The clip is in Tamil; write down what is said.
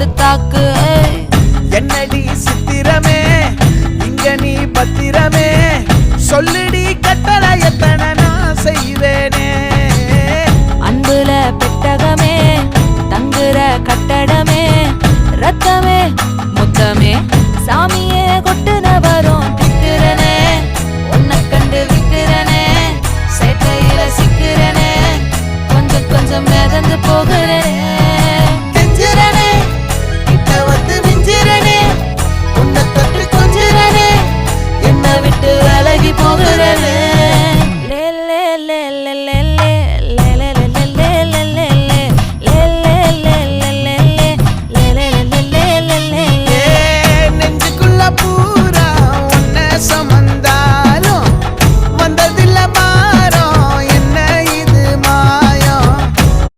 போட்டு தாக்கு. என்னடி சித்திரமே இங்க நீ பத்திரமே, சொல்லுடி கட்டளை எத்தனை நான் செய்வேனே. அன்புல பெட்டகமே தங்குற கட்டடமே, ரத்தமே முத்தமே சாமியே கொட்டுன வரும் திக்கிறனே. உன்னை கண்டு விக்கிறனே, சேட்டையில சிக்கிறனே, கொஞ்சம் கொஞ்சம் மிதந்து போகிறனே. கெஞ்சிரனே கிட்ட வந்து மிஞ்சிரனே, உன்னை தொட்டு கொஞ்சிரனே, என்னை விட்டு விலகி போகிறனே.